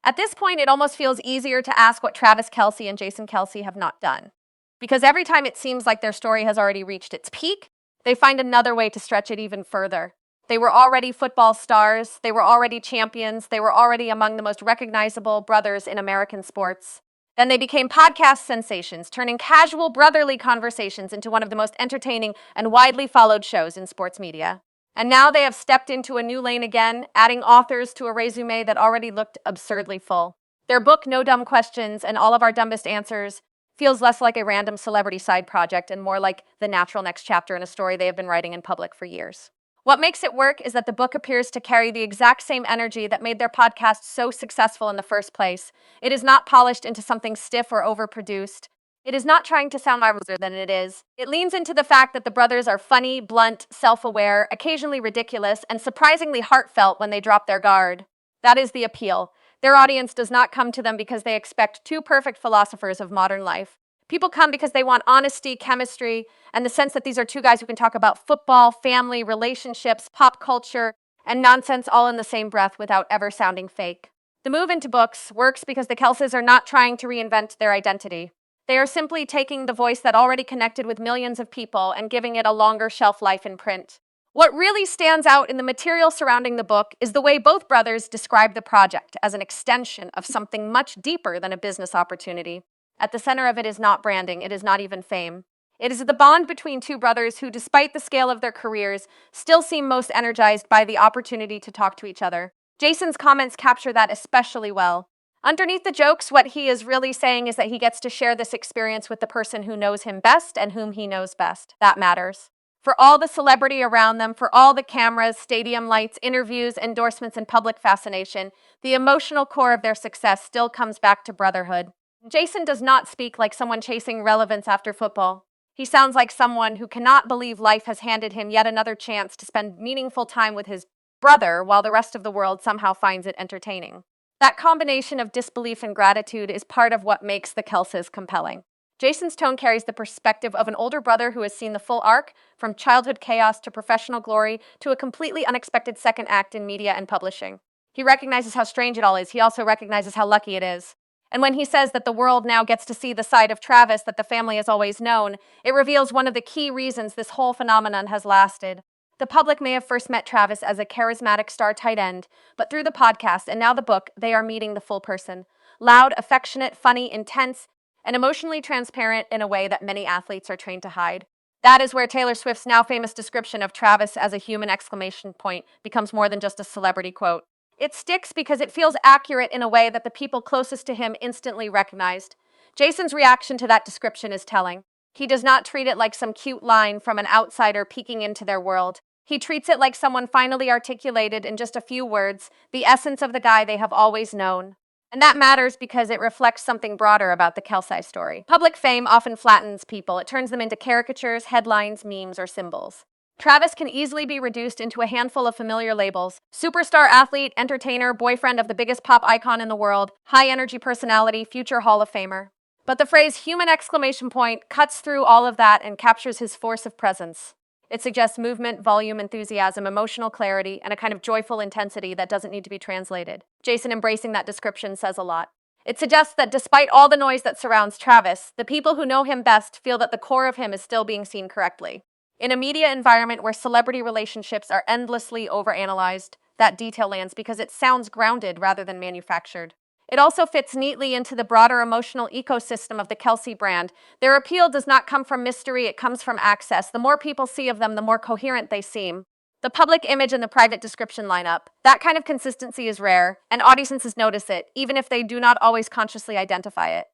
At this point, it almost feels easier to ask what Travis Kelce and Jason Kelce have not done. Because every time it seems like their story has already reached its peak, they find another way to stretch it even further. They were already football stars, they were already champions, they were already among the most recognizable brothers in American sports. Then they became podcast sensations, turning casual brotherly conversations into one of the most entertaining and widely followed shows in sports media. And now they have stepped into a new lane again, adding authors to a resume that already looked absurdly full. Their book, No Dumb Questions and All of Our Dumbest Answers, feels less like a random celebrity side project and more like the natural next chapter in a story they have been writing in public for years. What makes it work is that the book appears to carry the exact same energy that made their podcast so successful in the first place. It is not polished into something stiff or overproduced. It is not trying to sound wiser than it is. It leans into the fact that the brothers are funny, blunt, self-aware, occasionally ridiculous, and surprisingly heartfelt when they drop their guard. That is the appeal. Their audience does not come to them because they expect two perfect philosophers of modern life. People come because they want honesty, chemistry, and the sense that these are two guys who can talk about football, family, relationships, pop culture, and nonsense all in the same breath without ever sounding fake. The move into books works because the Kelces are not trying to reinvent their identity. They are simply taking the voice that already connected with millions of people and giving it a longer shelf life in print. What really stands out in the material surrounding the book is the way both brothers describe the project as an extension of something much deeper than a business opportunity. At the center of it is not branding, it is not even fame. It is the bond between two brothers who, despite the scale of their careers, still seem most energized by the opportunity to talk to each other. Jason's comments capture that especially well. Underneath the jokes, what he is really saying is that he gets to share this experience with the person who knows him best and whom he knows best. That matters. For all the celebrity around them, for all the cameras, stadium lights, interviews, endorsements, and public fascination, the emotional core of their success still comes back to brotherhood. Jason does not speak like someone chasing relevance after football. He sounds like someone who cannot believe life has handed him yet another chance to spend meaningful time with his brother while the rest of the world somehow finds it entertaining. That combination of disbelief and gratitude is part of what makes the Kelces compelling. Jason's tone carries the perspective of an older brother who has seen the full arc, from childhood chaos to professional glory to a completely unexpected second act in media and publishing. He recognizes how strange it all is. He also recognizes how lucky it is. And when he says that the world now gets to see the side of Travis that the family has always known, it reveals one of the key reasons this whole phenomenon has lasted. The public may have first met Travis as a charismatic star tight end, but through the podcast and now the book, they are meeting the full person. Loud, affectionate, funny, intense, and emotionally transparent in a way that many athletes are trained to hide. That is where Taylor Swift's now famous description of Travis as a human exclamation point becomes more than just a celebrity quote. It sticks because it feels accurate in a way that the people closest to him instantly recognized. Jason's reaction to that description is telling. He does not treat it like some cute line from an outsider peeking into their world. He treats it like someone finally articulated in just a few words the essence of the guy they have always known. And that matters because it reflects something broader about the Kelce story. Public fame often flattens people. It turns them into caricatures, headlines, memes, or symbols. Travis can easily be reduced into a handful of familiar labels: superstar athlete, entertainer, boyfriend of the biggest pop icon in the world, high-energy personality, future Hall of Famer. But the phrase human exclamation point cuts through all of that and captures his force of presence. It suggests movement, volume, enthusiasm, emotional clarity, and a kind of joyful intensity that doesn't need to be translated. Jason embracing that description says a lot. It suggests that despite all the noise that surrounds Travis, the people who know him best feel that the core of him is still being seen correctly. In a media environment where celebrity relationships are endlessly overanalyzed, that detail lands because it sounds grounded rather than manufactured. It also fits neatly into the broader emotional ecosystem of the Kelce brand. Their appeal does not come from mystery, it comes from access. The more people see of them, the more coherent they seem. The public image and the private description line up. That kind of consistency is rare, and audiences notice it, even if they do not always consciously identify it.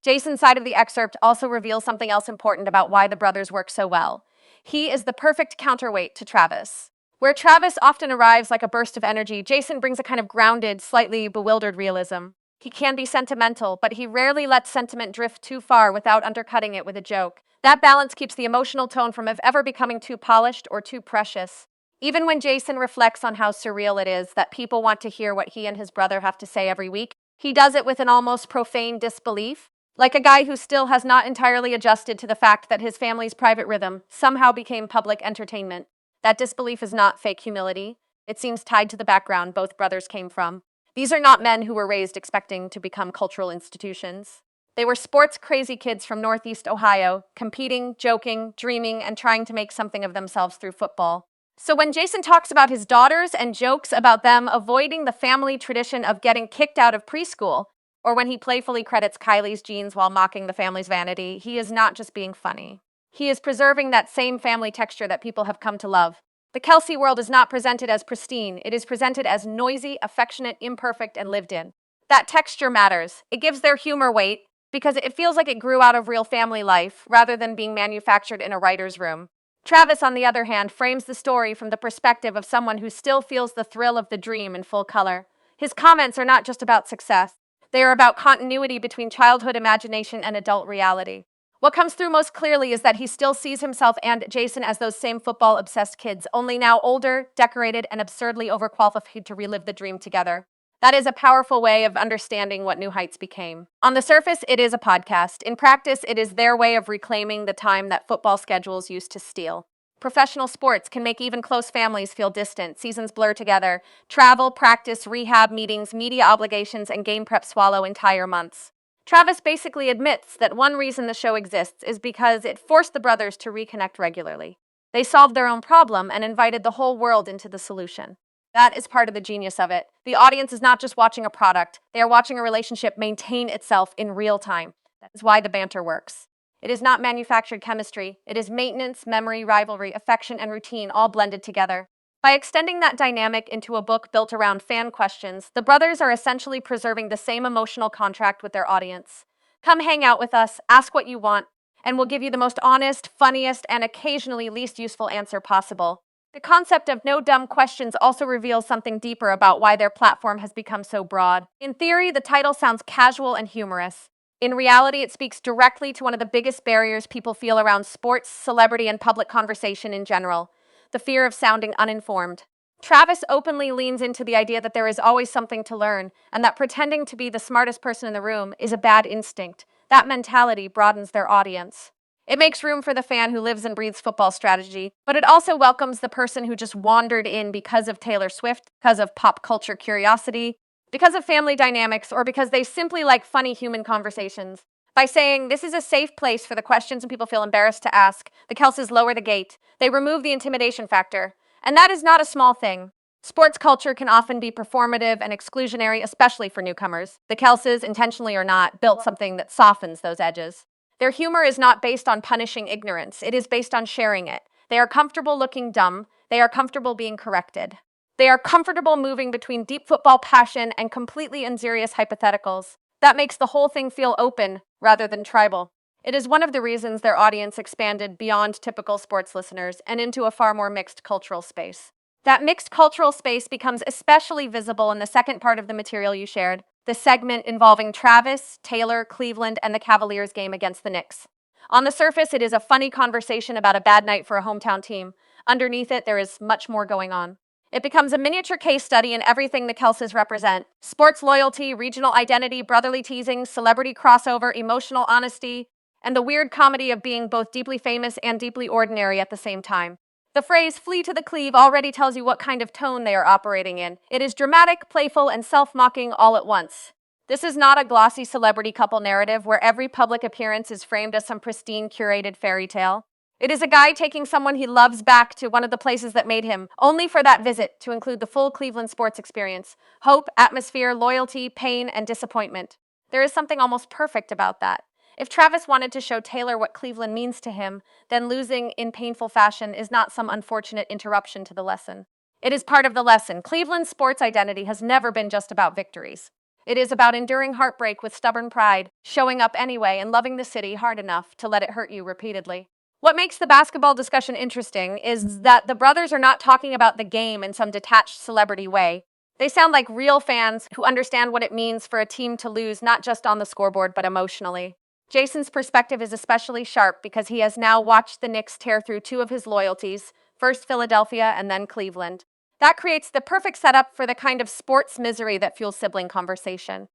Jason's side of the excerpt also reveals something else important about why the brothers work so well. He is the perfect counterweight to Travis. Where Travis often arrives like a burst of energy, Jason brings a kind of grounded, slightly bewildered realism. He can be sentimental, but he rarely lets sentiment drift too far without undercutting it with a joke. That balance keeps the emotional tone from ever becoming too polished or too precious. Even when Jason reflects on how surreal it is that people want to hear what he and his brother have to say every week, he does it with an almost profane disbelief, like a guy who still has not entirely adjusted to the fact that his family's private rhythm somehow became public entertainment. That disbelief is not fake humility. It seems tied to the background both brothers came from. These are not men who were raised expecting to become cultural institutions. They were sports-crazy kids from Northeast Ohio, competing, joking, dreaming, and trying to make something of themselves through football. So when Jason talks about his daughters and jokes about them avoiding the family tradition of getting kicked out of preschool, or when he playfully credits Kylie's jeans while mocking the family's vanity, he is not just being funny. He is preserving that same family texture that people have come to love. The Kelce world is not presented as pristine. It is presented as noisy, affectionate, imperfect, and lived in. That texture matters. It gives their humor weight because it feels like it grew out of real family life rather than being manufactured in a writer's room. Travis, on the other hand, frames the story from the perspective of someone who still feels the thrill of the dream in full color. His comments are not just about success. They are about continuity between childhood imagination and adult reality. What comes through most clearly is that he still sees himself and Jason as those same football-obsessed kids, only now older, decorated, and absurdly overqualified to relive the dream together. That is a powerful way of understanding what New Heights became. On the surface, it is a podcast. In practice, it is their way of reclaiming the time that football schedules used to steal. Professional sports can make even close families feel distant. Seasons blur together. Travel, practice, rehab, meetings, media obligations, and game prep swallow entire months. Travis basically admits that one reason the show exists is because it forced the brothers to reconnect regularly. They solved their own problem and invited the whole world into the solution. That is part of the genius of it. The audience is not just watching a product, they are watching a relationship maintain itself in real time. That is why the banter works. It is not manufactured chemistry. It is maintenance, memory, rivalry, affection, and routine all blended together. By extending that dynamic into a book built around fan questions, the brothers are essentially preserving the same emotional contract with their audience. Come hang out with us, ask what you want, and we'll give you the most honest, funniest, and occasionally least useful answer possible. The concept of no dumb questions also reveals something deeper about why their platform has become so broad. In theory, the title sounds casual and humorous. In reality, it speaks directly to one of the biggest barriers people feel around sports, celebrity, and public conversation in general: the fear of sounding uninformed. Travis openly leans into the idea that there is always something to learn, and that pretending to be the smartest person in the room is a bad instinct. That mentality broadens their audience. It makes room for the fan who lives and breathes football strategy, but it also welcomes the person who just wandered in because of Taylor Swift, because of pop culture curiosity, because of family dynamics, or because they simply like funny human conversations. By saying, this is a safe place for the questions and people feel embarrassed to ask, the Kelces lower the gate. They remove the intimidation factor. And that is not a small thing. Sports culture can often be performative and exclusionary, especially for newcomers. The Kelces, intentionally or not, built something that softens those edges. Their humor is not based on punishing ignorance. It is based on sharing it. They are comfortable looking dumb. They are comfortable being corrected. They are comfortable moving between deep football passion and completely unserious hypotheticals. That makes the whole thing feel open rather than tribal. It is one of the reasons their audience expanded beyond typical sports listeners and into a far more mixed cultural space. That mixed cultural space becomes especially visible in the second part of the material you shared, the segment involving Travis, Taylor, Cleveland, and the Cavaliers game against the Knicks. On the surface, it is a funny conversation about a bad night for a hometown team. Underneath it, there is much more going on. It becomes a miniature case study in everything the Kelces represent: sports loyalty, regional identity, brotherly teasing, celebrity crossover, emotional honesty, and the weird comedy of being both deeply famous and deeply ordinary at the same time. The phrase "flee to the cleave" already tells you what kind of tone they are operating in. It is dramatic, playful, and self-mocking all at once. This is not a glossy celebrity couple narrative where every public appearance is framed as some pristine, curated fairy tale. It is a guy taking someone he loves back to one of the places that made him, only for that visit to include the full Cleveland sports experience: hope, atmosphere, loyalty, pain, and disappointment. There is something almost perfect about that. If Travis wanted to show Taylor what Cleveland means to him, then losing in painful fashion is not some unfortunate interruption to the lesson. It is part of the lesson. Cleveland's sports identity has never been just about victories. It is about enduring heartbreak with stubborn pride, showing up anyway, and loving the city hard enough to let it hurt you repeatedly. What makes the basketball discussion interesting is that the brothers are not talking about the game in some detached celebrity way. They sound like real fans who understand what it means for a team to lose, not just on the scoreboard, but emotionally. Jason's perspective is especially sharp because he has now watched the Knicks tear through two of his loyalties, first Philadelphia and then Cleveland. That creates the perfect setup for the kind of sports misery that fuels sibling conversation.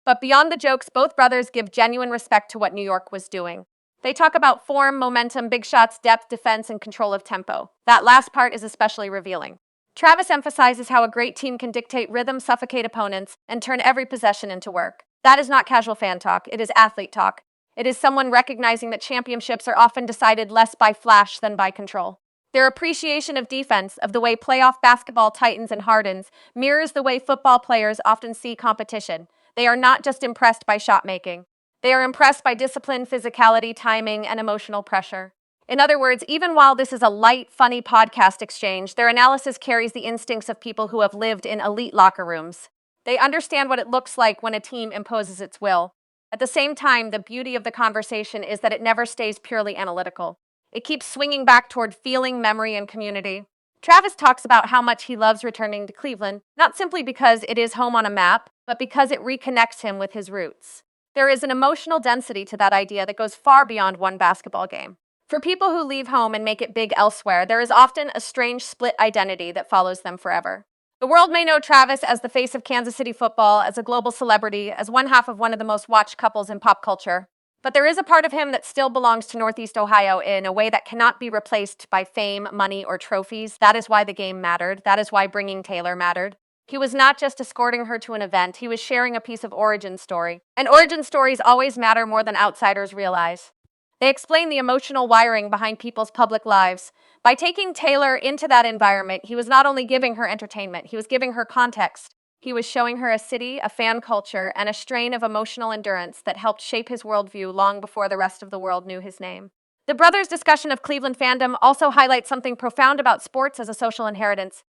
But beyond the jokes, both brothers give genuine respect to what New York was doing. They talk about form, momentum, big shots, depth, defense, and control of tempo. That last part is especially revealing. Travis emphasizes how a great team can dictate rhythm, suffocate opponents, and turn every possession into work. That is not casual fan talk, it is athlete talk. It is someone recognizing that championships are often decided less by flash than by control. Their appreciation of defense, of the way playoff basketball tightens and hardens, mirrors the way football players often see competition. They are not just impressed by shot making. They are impressed by discipline, physicality, timing, and emotional pressure. In other words, even while this is a light, funny podcast exchange, their analysis carries the instincts of people who have lived in elite locker rooms. They understand what it looks like when a team imposes its will. At the same time, the beauty of the conversation is that it never stays purely analytical. It keeps swinging back toward feeling, memory, and community. Travis talks about how much he loves returning to Cleveland, not simply because it is home on a map, but because it reconnects him with his roots. There is an emotional density to that idea that goes far beyond one basketball game. For people who leave home and make it big elsewhere, there is often a strange split identity that follows them forever. The world may know Travis as the face of Kansas City football, as a global celebrity, as one half of one of the most watched couples in pop culture. But there is a part of him that still belongs to Northeast Ohio in a way that cannot be replaced by fame, money, or trophies. That is why the game mattered. That is why bringing Taylor mattered. He was not just escorting her to an event, he was sharing a piece of origin story. And origin stories always matter more than outsiders realize. They explain the emotional wiring behind people's public lives. By taking Taylor into that environment, he was not only giving her entertainment, he was giving her context. He was showing her a city, a fan culture, and a strain of emotional endurance that helped shape his worldview long before the rest of the world knew his name. The brothers' discussion of Cleveland fandom also highlights something profound about sports as a social inheritance.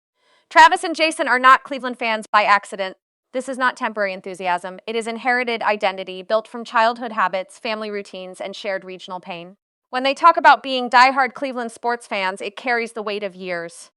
Travis and Jason are not Cleveland fans by accident. This is not temporary enthusiasm. It is inherited identity built from childhood habits, family routines, and shared regional pain. When they talk about being diehard Cleveland sports fans, it carries the weight of years.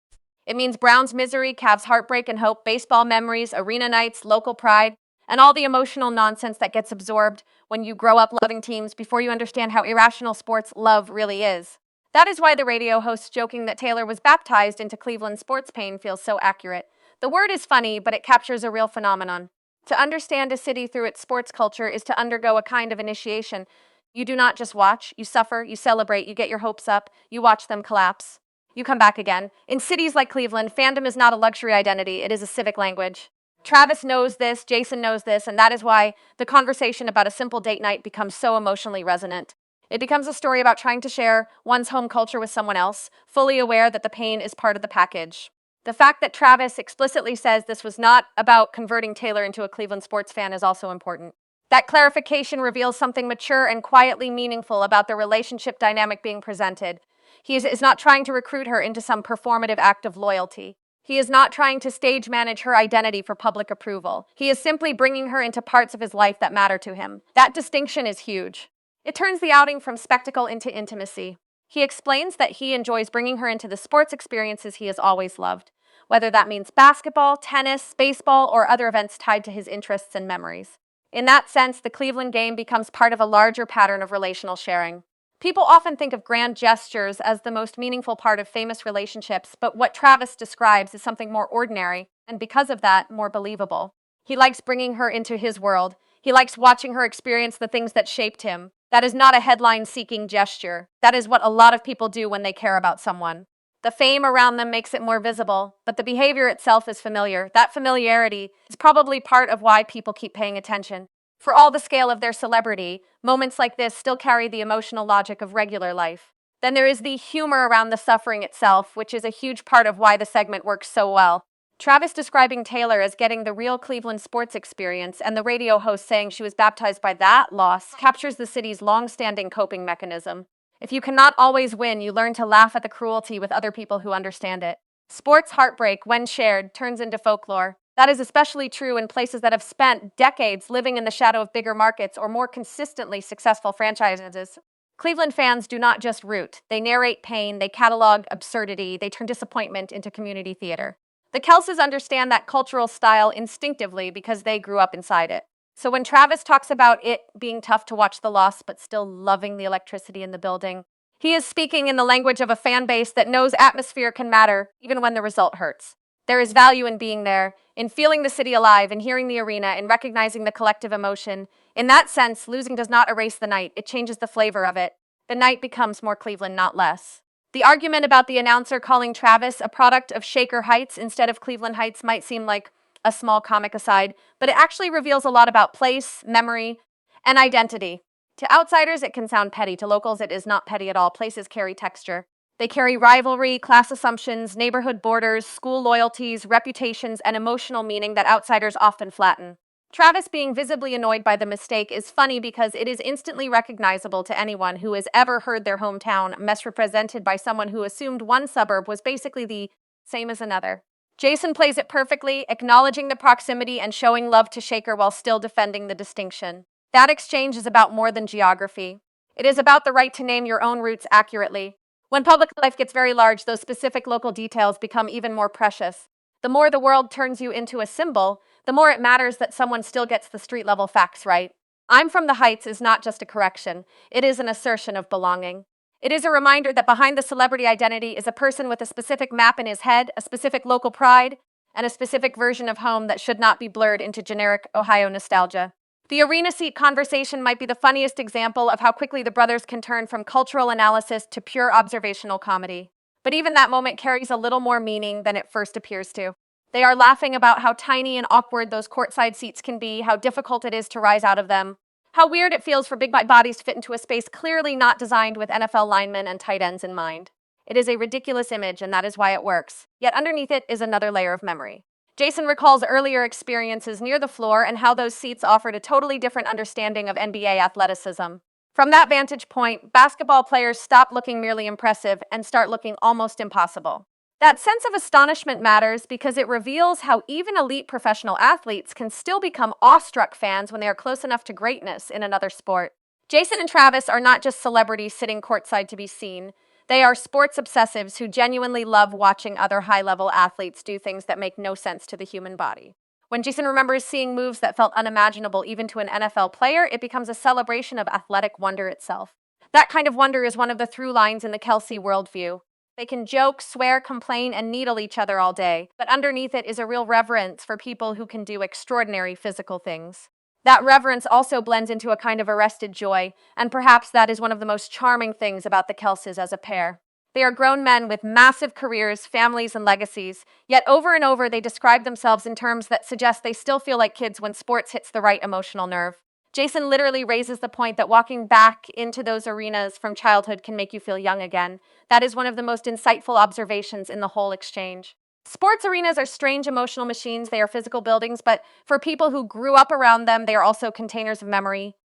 It means Browns misery, Cavs heartbreak and hope, baseball memories, arena nights, local pride, and all the emotional nonsense that gets absorbed when you grow up loving teams before you understand how irrational sports love really is. That is why the radio host joking that Taylor was baptized into Cleveland sports pain feels so accurate. The word is funny, but it captures a real phenomenon. To understand a city through its sports culture is to undergo a kind of initiation. You do not just watch, you suffer, you celebrate, you get your hopes up, you watch them collapse. You come back again. In cities like Cleveland, fandom is not a luxury identity, it is a civic language. Travis knows this, Jason knows this, and that is why the conversation about a simple date night becomes so emotionally resonant. It becomes a story about trying to share one's home culture with someone else, fully aware that the pain is part of the package. The fact that Travis explicitly says this was not about converting Taylor into a Cleveland sports fan is also important. That clarification reveals something mature and quietly meaningful about the relationship dynamic being presented. He is not trying to recruit her into some performative act of loyalty. He is not trying to stage manage her identity for public approval. He is simply bringing her into parts of his life that matter to him. That distinction is huge. It turns the outing from spectacle into intimacy. He explains that he enjoys bringing her into the sports experiences he has always loved, whether that means basketball, tennis, baseball, or other events tied to his interests and memories. In that sense, the Cleveland game becomes part of a larger pattern of relational sharing. People often think of grand gestures as the most meaningful part of famous relationships, but what Travis describes is something more ordinary, and because of that, more believable. He likes bringing her into his world. He likes watching her experience the things that shaped him. That is not a headline-seeking gesture. That is what a lot of people do when they care about someone. The fame around them makes it more visible, but the behavior itself is familiar. That familiarity is probably part of why people keep paying attention. For all the scale of their celebrity, moments like this still carry the emotional logic of regular life. Then there is the humor around the suffering itself, which is a huge part of why the segment works so well. Travis describing Taylor as getting the real Cleveland sports experience and the radio host saying she was baptized by that loss captures the city's long-standing coping mechanism. If you cannot always win, you learn to laugh at the cruelty with other people who understand it. Sports heartbreak, when shared, turns into folklore. That is especially true in places that have spent decades living in the shadow of bigger markets or more consistently successful franchises. Cleveland fans do not just root. They narrate pain, they catalog absurdity, they turn disappointment into community theater. The Kelces understand that cultural style instinctively because they grew up inside it. So when Travis talks about it being tough to watch the loss but still loving the electricity in the building, he is speaking in the language of a fan base that knows atmosphere can matter even when the result hurts. There is value in being there, in feeling the city alive, in hearing the arena, in recognizing the collective emotion. In that sense, losing does not erase the night, it changes the flavor of it. The night becomes more Cleveland, not less. The argument about the announcer calling Travis a product of Shaker Heights instead of Cleveland Heights might seem like a small comic aside, but it actually reveals a lot about place, memory, and identity. To outsiders, it can sound petty. To locals, it is not petty at all. Places carry texture. They carry rivalry, class assumptions, neighborhood borders, school loyalties, reputations, and emotional meaning that outsiders often flatten. Travis being visibly annoyed by the mistake is funny because it is instantly recognizable to anyone who has ever heard their hometown misrepresented by someone who assumed one suburb was basically the same as another. Jason plays it perfectly, acknowledging the proximity and showing love to Shaker while still defending the distinction. That exchange is about more than geography. It is about the right to name your own roots accurately. When public life gets very large, those specific local details become even more precious. The more the world turns you into a symbol, the more it matters that someone still gets the street level facts right. I'm from the Heights is not just a correction, it is an assertion of belonging. It is a reminder that behind the celebrity identity is a person with a specific map in his head, a specific local pride, and a specific version of home that should not be blurred into generic Ohio nostalgia. The arena seat conversation might be the funniest example of how quickly the brothers can turn from cultural analysis to pure observational comedy. But even that moment carries a little more meaning than it first appears to. They are laughing about how tiny and awkward those courtside seats can be, how difficult it is to rise out of them, how weird it feels for big bodies to fit into a space clearly not designed with NFL linemen and tight ends in mind. It is a ridiculous image, and that is why it works. Yet underneath it is another layer of memory. Jason recalls earlier experiences near the floor and how those seats offered a totally different understanding of NBA athleticism. From that vantage point, basketball players stop looking merely impressive and start looking almost impossible. That sense of astonishment matters because it reveals how even elite professional athletes can still become awestruck fans when they are close enough to greatness in another sport. Jason and Travis are not just celebrities sitting courtside to be seen. They are sports obsessives who genuinely love watching other high-level athletes do things that make no sense to the human body. When Jason remembers seeing moves that felt unimaginable even to an NFL player, it becomes a celebration of athletic wonder itself. That kind of wonder is one of the through lines in the Kelce worldview. They can joke, swear, complain, and needle each other all day, but underneath it is a real reverence for people who can do extraordinary physical things. That reverence also blends into a kind of arrested joy, and perhaps that is one of the most charming things about the Kelces as a pair. They are grown men with massive careers, families, and legacies, yet over and over they describe themselves in terms that suggest they still feel like kids when sports hits the right emotional nerve. Jason literally raises the point that walking back into those arenas from childhood can make you feel young again. That is one of the most insightful observations in the whole exchange. Sports arenas are strange emotional machines. They are physical buildings, but for people who grew up around them, they are also containers of memory.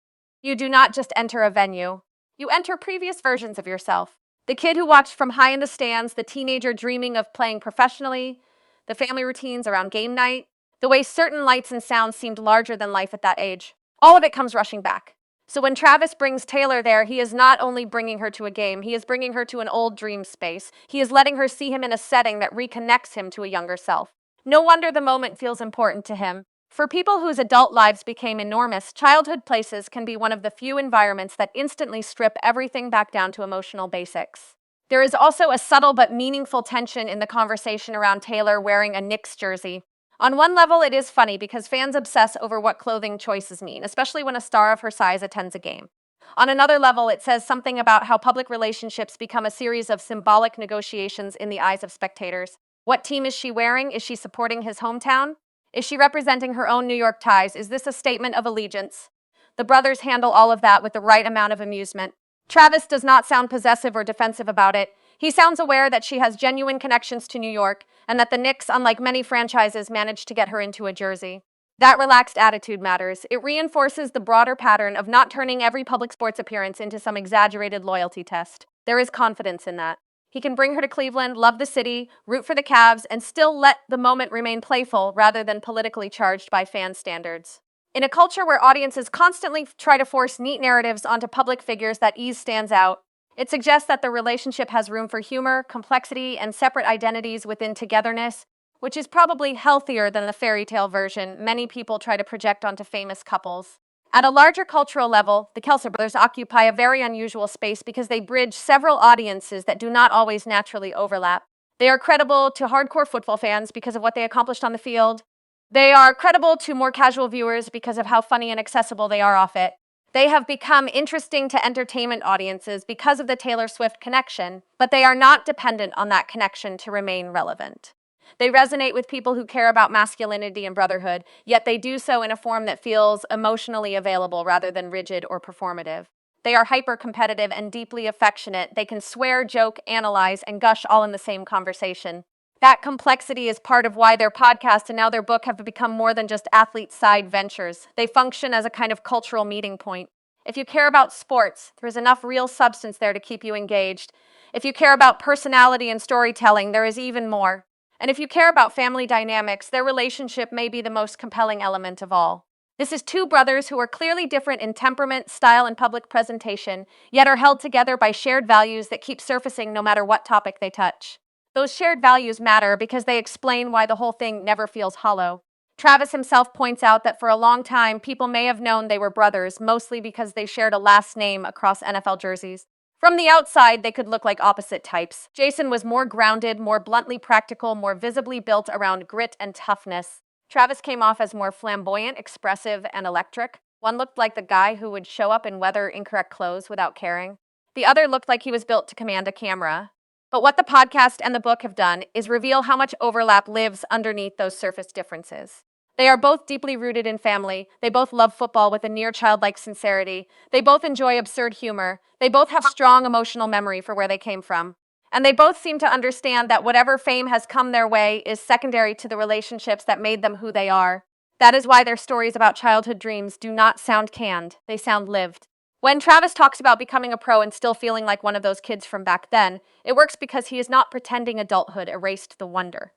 You do not just enter a venue. You enter previous versions of yourself. The kid who watched from high in the stands, the teenager dreaming of playing professionally, the family routines around game night, the way certain lights and sounds seemed larger than life at that age. All of it comes rushing back. So when Travis brings Taylor there, he is not only bringing her to a game, he is bringing her to an old dream space. He is letting her see him in a setting that reconnects him to a younger self. No wonder the moment feels important to him. For people whose adult lives became enormous, childhood places can be one of the few environments that instantly strip everything back down to emotional basics. There is also a subtle but meaningful tension in the conversation around Taylor wearing a Knicks jersey. On one level, it is funny because fans obsess over what clothing choices mean, especially when a star of her size attends a game. On another level, it says something about how public relationships become a series of symbolic negotiations in the eyes of spectators. What team is she wearing? Is she supporting his hometown? Is she representing her own New York ties? Is this a statement of allegiance? The brothers handle all of that with the right amount of amusement. Travis does not sound possessive or defensive about it. He sounds aware that she has genuine connections to New York and that the Knicks, unlike many franchises, managed to get her into a jersey. That relaxed attitude matters. It reinforces the broader pattern of not turning every public sports appearance into some exaggerated loyalty test. There is confidence in that. He can bring her to Cleveland, love the city, root for the Cavs, and still let the moment remain playful rather than politically charged by fan standards. In a culture where audiences constantly try to force neat narratives onto public figures, that ease stands out. It suggests that the relationship has room for humor, complexity, and separate identities within togetherness, which is probably healthier than the fairy tale version many people try to project onto famous couples. At a larger cultural level, the Kelce brothers occupy a very unusual space because they bridge several audiences that do not always naturally overlap. They are credible to hardcore football fans because of what they accomplished on the field. They are credible to more casual viewers because of how funny and accessible they are off it. They have become interesting to entertainment audiences because of the Taylor Swift connection, but they are not dependent on that connection to remain relevant. They resonate with people who care about masculinity and brotherhood, yet they do so in a form that feels emotionally available rather than rigid or performative. They are hyper-competitive and deeply affectionate. They can swear, joke, analyze, and gush all in the same conversation. That complexity is part of why their podcast and now their book have become more than just athlete side ventures. They function as a kind of cultural meeting point. If you care about sports, there is enough real substance there to keep you engaged. If you care about personality and storytelling, there is even more. And if you care about family dynamics, their relationship may be the most compelling element of all. This is two brothers who are clearly different in temperament, style, and public presentation, yet are held together by shared values that keep surfacing no matter what topic they touch. Those shared values matter because they explain why the whole thing never feels hollow. Travis himself points out that for a long time, people may have known they were brothers, mostly because they shared a last name across NFL jerseys. From the outside, they could look like opposite types. Jason was more grounded, more bluntly practical, more visibly built around grit and toughness. Travis came off as more flamboyant, expressive, and electric. One looked like the guy who would show up and weather incorrect clothes without caring. The other looked like he was built to command a camera. But what the podcast and the book have done is reveal how much overlap lives underneath those surface differences. They are both deeply rooted in family. They both love football with a near childlike sincerity. They both enjoy absurd humor. They both have strong emotional memory for where they came from. And they both seem to understand that whatever fame has come their way is secondary to the relationships that made them who they are. That is why their stories about childhood dreams do not sound canned, they sound lived. When Travis talks about becoming a pro and still feeling like one of those kids from back then, it works because he is not pretending adulthood erased the wonder.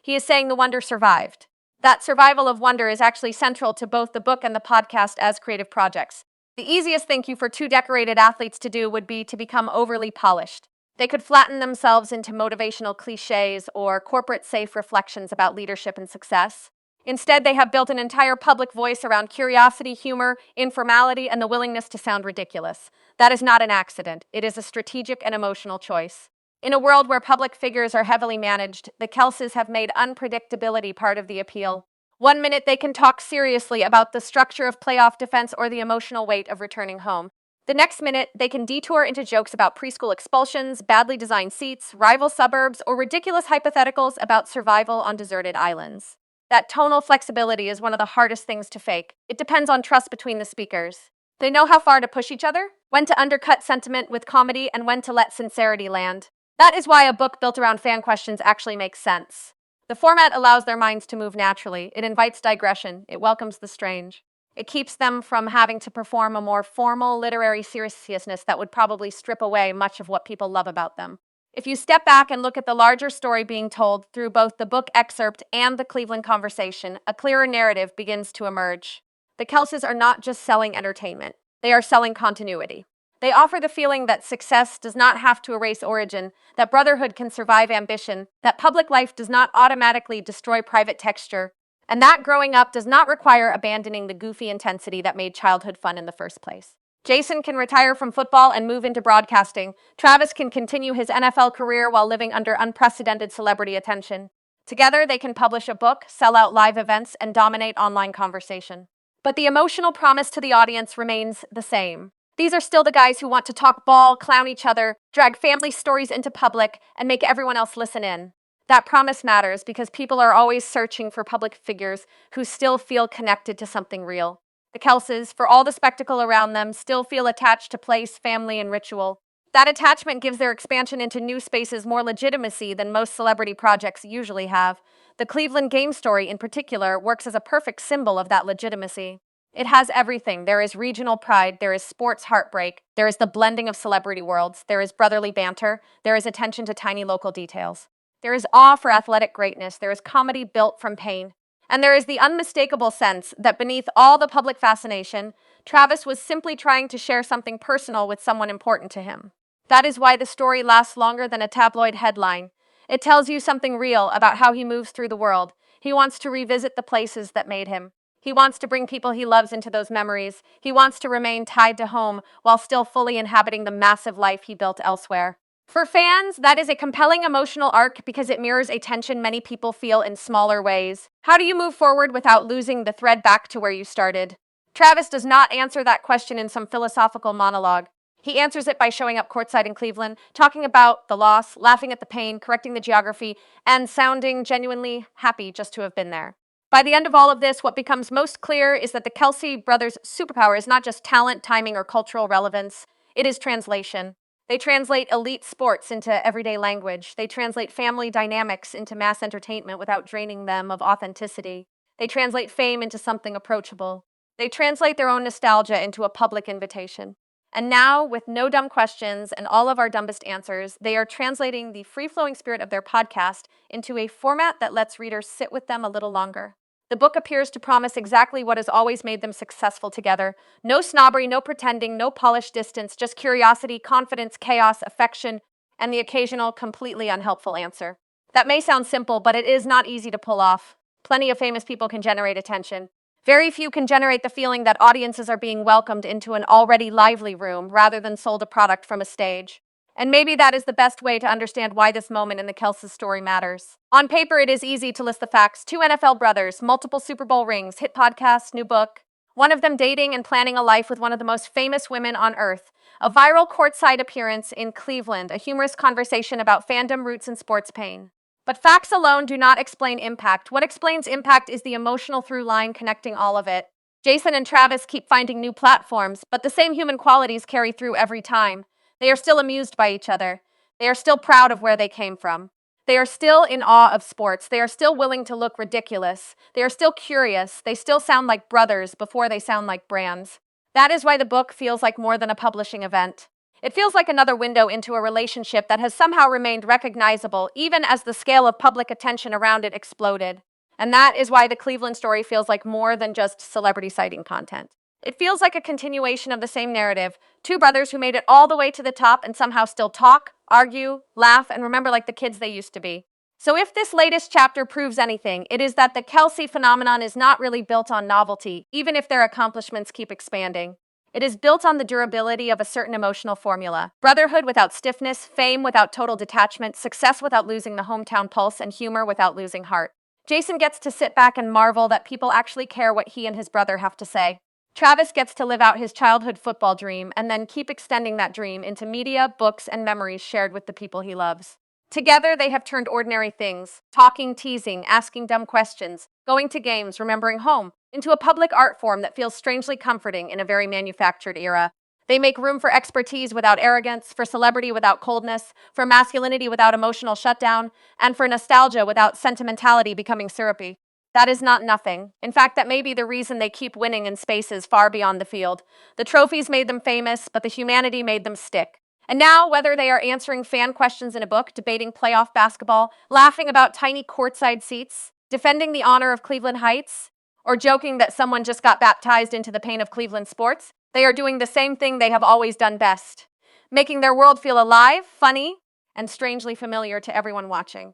He is saying the wonder survived. That survival of wonder is actually central to both the book and the podcast as creative projects. The easiest thing for two decorated athletes to do would be to become overly polished. They could flatten themselves into motivational cliches or corporate safe reflections about leadership and success. Instead, they have built an entire public voice around curiosity, humor, informality, and the willingness to sound ridiculous. That is not an accident. It is a strategic and emotional choice. In a world where public figures are heavily managed, the Kelces have made unpredictability part of the appeal. One minute they can talk seriously about the structure of playoff defense or the emotional weight of returning home. The next minute, they can detour into jokes about preschool expulsions, badly designed seats, rival suburbs, or ridiculous hypotheticals about survival on deserted islands. That tonal flexibility is one of the hardest things to fake. It depends on trust between the speakers. They know how far to push each other, when to undercut sentiment with comedy, and when to let sincerity land. That is why a book built around fan questions actually makes sense. The format allows their minds to move naturally. It invites digression. It welcomes the strange. It keeps them from having to perform a more formal literary seriousness that would probably strip away much of what people love about them. If you step back and look at the larger story being told through both the book excerpt and the Cleveland conversation, a clearer narrative begins to emerge. The Kelces are not just selling entertainment. They are selling continuity. They offer the feeling that success does not have to erase origin, that brotherhood can survive ambition, that public life does not automatically destroy private texture, and that growing up does not require abandoning the goofy intensity that made childhood fun in the first place. Jason can retire from football and move into broadcasting. Travis can continue his NFL career while living under unprecedented celebrity attention. Together, they can publish a book, sell out live events, and dominate online conversation. But the emotional promise to the audience remains the same. These are still the guys who want to talk ball, clown each other, drag family stories into public, and make everyone else listen in. That promise matters because people are always searching for public figures who still feel connected to something real. The Kelces, for all the spectacle around them, still feel attached to place, family, and ritual. That attachment gives their expansion into new spaces more legitimacy than most celebrity projects usually have. The Cleveland game story, in particular, works as a perfect symbol of that legitimacy. It has everything. There is regional pride, there is sports heartbreak, there is the blending of celebrity worlds, there is brotherly banter, there is attention to tiny local details. There is awe for athletic greatness, there is comedy built from pain. And there is the unmistakable sense that beneath all the public fascination, Travis was simply trying to share something personal with someone important to him. That is why the story lasts longer than a tabloid headline. It tells you something real about how he moves through the world. He wants to revisit the places that made him. He wants to bring people he loves into those memories. He wants to remain tied to home while still fully inhabiting the massive life he built elsewhere. For fans, that is a compelling emotional arc because it mirrors a tension many people feel in smaller ways. How do you move forward without losing the thread back to where you started? Travis does not answer that question in some philosophical monologue. He answers it by showing up courtside in Cleveland, talking about the loss, laughing at the pain, correcting the geography, and sounding genuinely happy just to have been there. By the end of all of this, what becomes most clear is that the Kelce brothers' superpower is not just talent, timing, or cultural relevance, it is translation. They translate elite sports into everyday language. They translate family dynamics into mass entertainment without draining them of authenticity. They translate fame into something approachable. They translate their own nostalgia into a public invitation. And now, with no dumb questions and all of our dumbest answers, they are translating the free-flowing spirit of their podcast into a format that lets readers sit with them a little longer. The book appears to promise exactly what has always made them successful together. No snobbery, no pretending, no polished distance, just curiosity, confidence, chaos, affection, and the occasional completely unhelpful answer. That may sound simple, but it is not easy to pull off. Plenty of famous people can generate attention. Very few can generate the feeling that audiences are being welcomed into an already lively room rather than sold a product from a stage. And maybe that is the best way to understand why this moment in the Kelce story matters. On paper, it is easy to list the facts. 2 NFL brothers, multiple Super Bowl rings, hit podcasts, new book. One of them dating and planning a life with one of the most famous women on earth. A viral courtside appearance in Cleveland, a humorous conversation about fandom roots and sports pain. But facts alone do not explain impact. What explains impact is the emotional through line connecting all of it. Jason and Travis keep finding new platforms, but the same human qualities carry through every time. They are still amused by each other. They are still proud of where they came from. They are still in awe of sports. They are still willing to look ridiculous. They are still curious. They still sound like brothers before they sound like brands. That is why the book feels like more than a publishing event. It feels like another window into a relationship that has somehow remained recognizable even as the scale of public attention around it exploded. And that is why the Cleveland story feels like more than just celebrity sighting content. It feels like a continuation of the same narrative. 2 brothers who made it all the way to the top and somehow still talk, argue, laugh, and remember like the kids they used to be. So if this latest chapter proves anything, it is that the Kelce phenomenon is not really built on novelty, even if their accomplishments keep expanding. It is built on the durability of a certain emotional formula. Brotherhood without stiffness, fame without total detachment, success without losing the hometown pulse, and humor without losing heart. Jason gets to sit back and marvel that people actually care what he and his brother have to say. Travis gets to live out his childhood football dream and then keep extending that dream into media, books, and memories shared with the people he loves. Together, they have turned ordinary things, talking, teasing, asking dumb questions, going to games, remembering home, into a public art form that feels strangely comforting in a very manufactured era. They make room for expertise without arrogance, for celebrity without coldness, for masculinity without emotional shutdown, and for nostalgia without sentimentality becoming syrupy. That is not nothing. In fact, that may be the reason they keep winning in spaces far beyond the field. The trophies made them famous, but the humanity made them stick. And now, whether they are answering fan questions in a book, debating playoff basketball, laughing about tiny courtside seats, defending the honor of Cleveland Heights, or joking that someone just got baptized into the pain of Cleveland sports, they are doing the same thing they have always done best, making their world feel alive, funny, and strangely familiar to everyone watching.